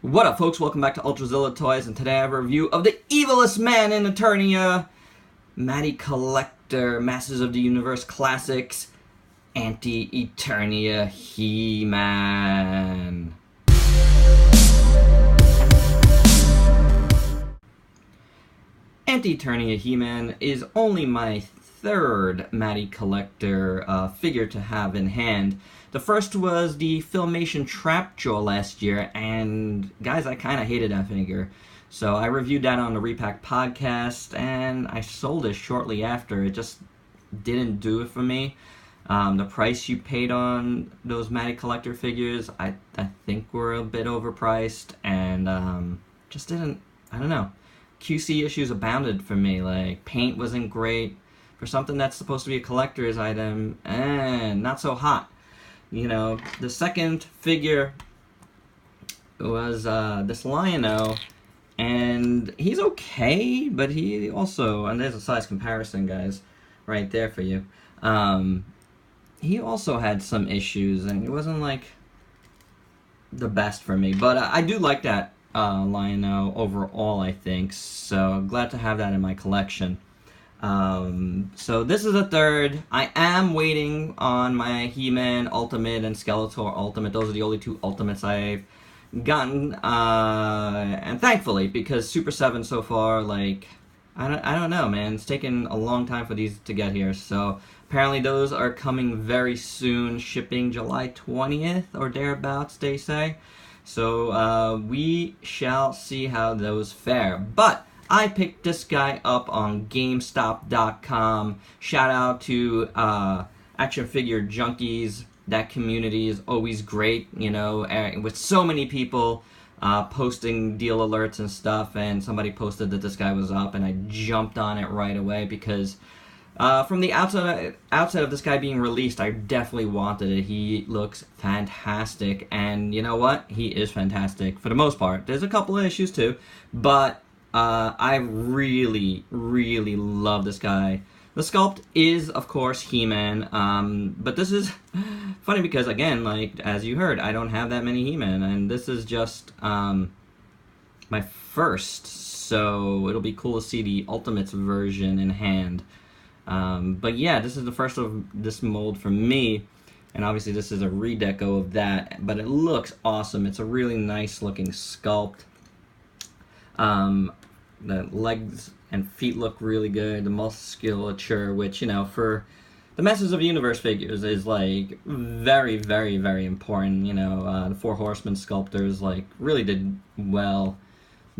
What up, folks? Welcome back to ULTRAZILLA Toys, and today I have a review of the evilest man in Eternia, Matty Collector, Masters of the Universe Classics, Anti-Eternia He-Man. Anti-Eternia He-Man is only my third Matty Collector figure to have in hand. The first was the Filmation Trapjaw last year, and guys, I kind of hated that figure. So I reviewed that on the Repack podcast, and I sold it shortly after. It just didn't do it for me. The price you paid on those Matty Collector figures, I think were a bit overpriced, and just didn't, I don't know. QC issues abounded for me. Like, paint wasn't great. For something that's supposed to be a collector's item, and not so hot. You know, the second figure was this Lion-O, and he's okay, but he also, and there's a size comparison, guys, right there for you. He also had some issues, and it wasn't like the best for me, but I do like that Lion-O overall, I think, so I'm glad to have that in my collection. So this is a third. I am waiting on my He-Man Ultimate and Skeletor Ultimate. Those are the only two Ultimates I've gotten, and thankfully, because Super 7 so far, like, I don't know, man. It's taken a long time for these to get here, so apparently those are coming very soon, shipping July 20th or thereabouts, they say. So, we shall see how those fare. But I picked this guy up on GameStop.com. Shout out to Action Figure Junkies. That community is always great, you know, with so many people posting deal alerts and stuff. And somebody posted that this guy was up, and I jumped on it right away because from the outset of this guy being released, I definitely wanted it. He looks fantastic, and you know what? He is fantastic for the most part. There's a couple of issues too, but I really, really love this guy. The sculpt is, of course, He-Man, but this is funny because, again, like, as you heard, I don't have that many He-Man, and this is just my first, so it'll be cool to see the Ultimates version in hand. But yeah, this is the first of this mold for me, and obviously this is a redeco of that, but it looks awesome. It's a really nice looking sculpt. The legs and feet look really good. The musculature, which, you know, for the Masters of the Universe figures is, like, very, very, very important. You know, the Four Horsemen sculptors, like, really did well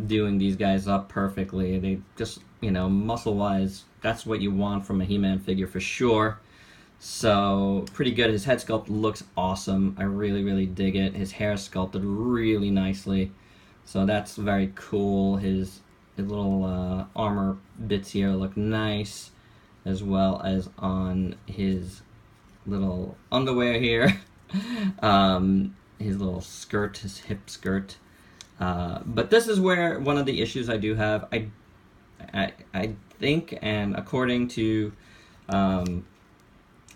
doing these guys up perfectly. They just, you know, muscle-wise, that's what you want from a He-Man figure for sure. So, pretty good. His head sculpt looks awesome. I really, really dig it. His hair is sculpted really nicely. So that's very cool. His little armor bits here look nice, as well as on his little underwear here. His little skirt, his hip skirt. But this is where one of the issues I do have. I think, and according to my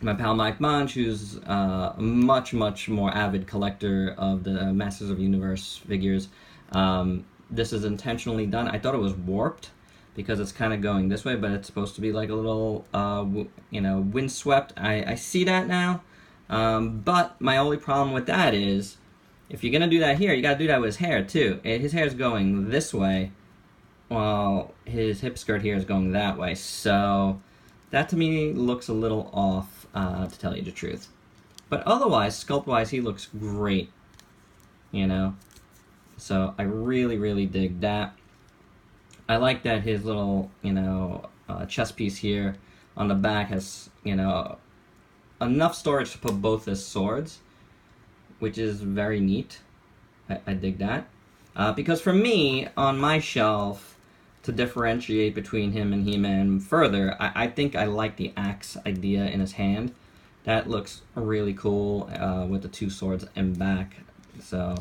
pal Mike Monch, who's a much more avid collector of the Masters of the Universe figures, this is intentionally done. I thought it was warped because it's kind of going this way, but it's supposed to be like a little, you know, windswept. I see that now, but my only problem with that is, if you're going to do that here, you got to do that with his hair too. His hair is going this way, while his hip skirt here is going that way. So that to me looks a little off, to tell you the truth. But otherwise, sculpt-wise, he looks great, you know. So I really, really dig that. I like that his little, you know, chest piece here on the back has, you know, enough storage to put both his swords, which is very neat. I dig that. Because for me, on my shelf, to differentiate between him and He-Man further, I think I like the axe idea in his hand. That looks really cool with the two swords in back. So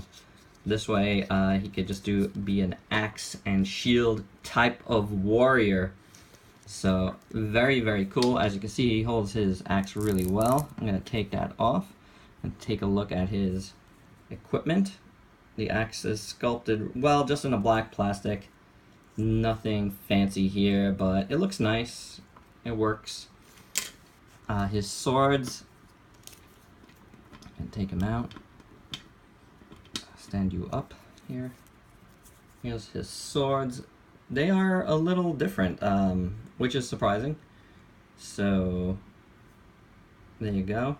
this way, he could just be an axe and shield type of warrior. So, very, very cool. As you can see, he holds his axe really well. I'm going to take that off and take a look at his equipment. The axe is sculpted well, just in a black plastic. Nothing fancy here, but it looks nice. It works. His swords, and take him out. Stand you up here. Here's his swords. They are a little different, which is surprising. So there you go.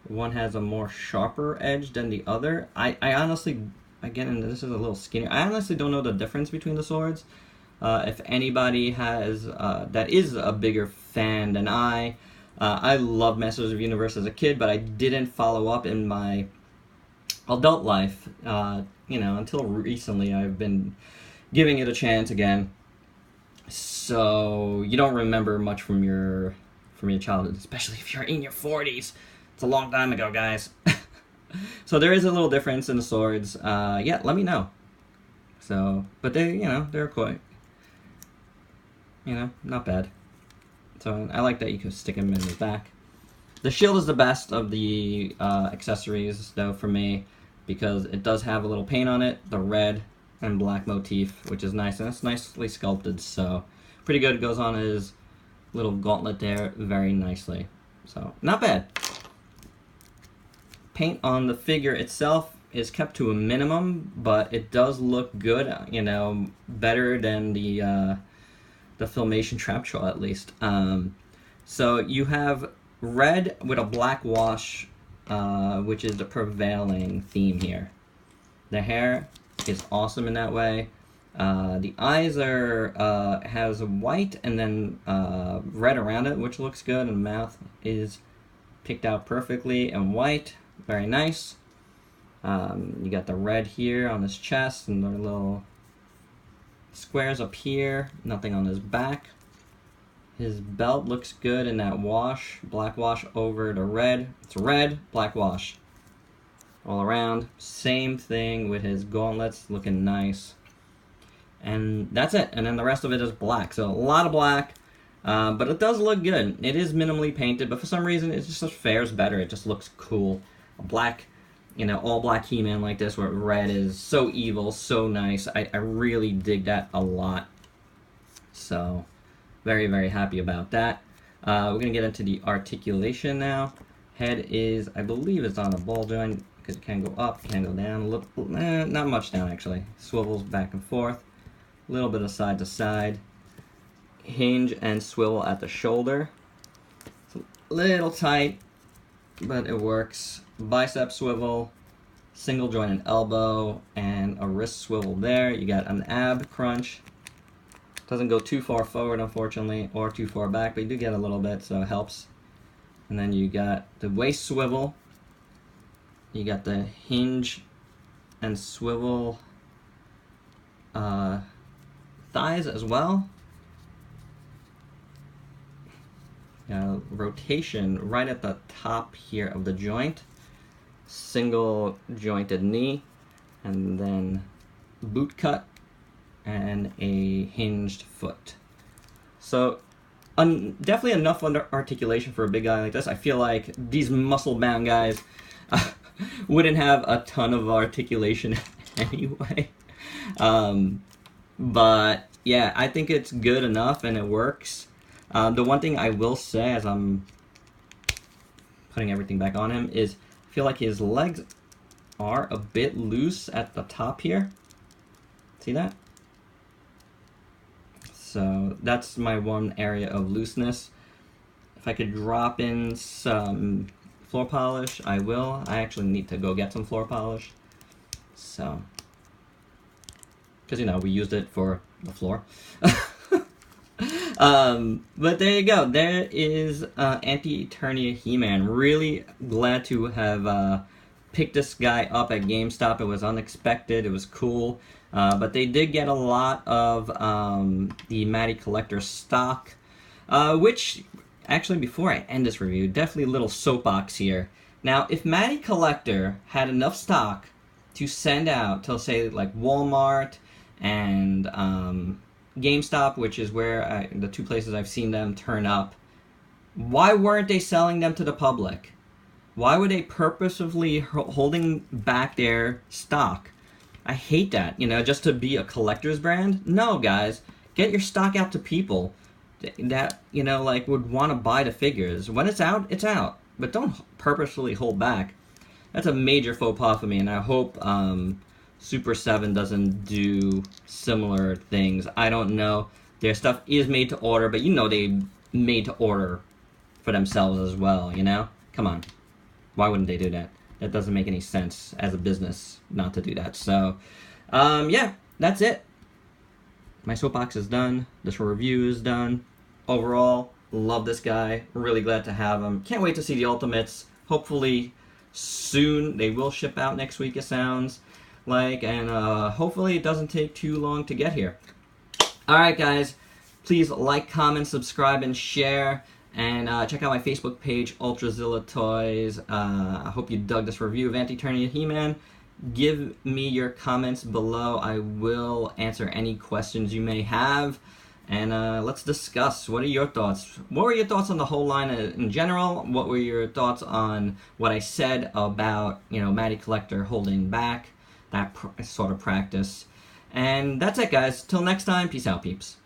One has a more sharper edge than the other. I honestly, again, this is a little skinnier. I honestly don't know the difference between the swords. If anybody has that is a bigger fan than I love Masters of the Universe as a kid, but I didn't follow up in my adult life. You know, until recently, I've been giving it a chance again. So you don't remember much from your childhood, especially if you're in your 40s. It's a long time ago, guys. So there is a little difference in the swords. Yeah, let me know. So, but they, you know, they're quite, you know, not bad. So I like that you can stick them in the back. The shield is the best of the accessories, though, for me, because it does have a little paint on it, the red and black motif, which is nice, and it's nicely sculpted, so pretty good. It goes on his little gauntlet there very nicely. So, not bad. Paint on the figure itself is kept to a minimum, but it does look good, you know, better than the Filmation Trap Troll, at least. So you have red with a black wash, which is the prevailing theme here. The hair is awesome in that way. The eyes are has white and then red around it, which looks good, and the mouth is picked out perfectly and white. Very nice. You got the red here on his chest and the little squares up here. Nothing on his back. His belt looks good in that wash. Black wash over the red. It's red, black wash. All around. Same thing with his gauntlets. Looking nice. And that's it. And then the rest of it is black. So a lot of black. But it does look good. It is minimally painted, but for some reason it just fares better. It just looks cool. A black, you know, all black He-Man like this, where red is so evil, so nice. I really dig that a lot. So, very, very happy about that. We're going to get into the articulation now. Head is, I believe it's on a ball joint, because it can go up, can go down, a little, not much down actually. Swivels back and forth, a little bit of side to side. Hinge and swivel at the shoulder. It's a little tight, but it works. Bicep swivel, single jointed elbow, and a wrist swivel there. You got an ab crunch. Doesn't go too far forward, unfortunately, or too far back, but you do get a little bit, so it helps. And then you got the waist swivel. You got the hinge and swivel thighs as well. Rotation right at the top here of the joint. Single jointed knee, and then boot cut, and a hinged foot. So definitely enough under articulation for a big guy like this. I feel like these muscle-bound guys wouldn't have a ton of articulation anyway. But yeah, I think it's good enough and it works. The one thing I will say as I'm putting everything back on him is I feel like his legs are a bit loose at the top here. See that? So that's my one area of looseness. If I could drop in some floor polish, I will. I actually need to go get some floor polish. So, because, you know, we used it for the floor. But there you go. There is Anti-Eternia He-Man. Really glad to have picked this guy up at GameStop. It was unexpected. It was cool. But they did get a lot of the Matty Collector stock, which, actually, before I end this review, definitely a little soapbox here. Now, if Matty Collector had enough stock to send out to, say, like Walmart and GameStop, which is where the two places I've seen them turn up, why weren't they selling them to the public? Why would they purposefully holding back their stock? I hate that, you know, just to be a collector's brand. No, guys, get your stock out to people that, you know, like would want to buy the figures. When it's out, it's out. But don't purposefully hold back. That's a major faux pas for me, and I hope Super 7 doesn't do similar things. I don't know. Their stuff is made to order, but you know they made to order for themselves as well, you know? Come on. Why wouldn't they do that? That doesn't make any sense as a business not to do that. So, yeah, that's it. My soapbox is done. This review is done. Overall, love this guy. Really glad to have him. Can't wait to see the Ultimates. Hopefully soon. They will ship out next week, it sounds like. And hopefully it doesn't take too long to get here. Alright, guys. Please like, comment, subscribe, and share. And check out my Facebook page, ULTRAZILLA Toys. I hope you dug this review of Anti-Eternia He-Man. Give me your comments below. I will answer any questions you may have. And let's discuss. What are your thoughts? What were your thoughts on the whole line in general? What were your thoughts on what I said about, you know, Matty Collector holding back that sort of practice? And that's it, guys. Till next time, peace out, peeps.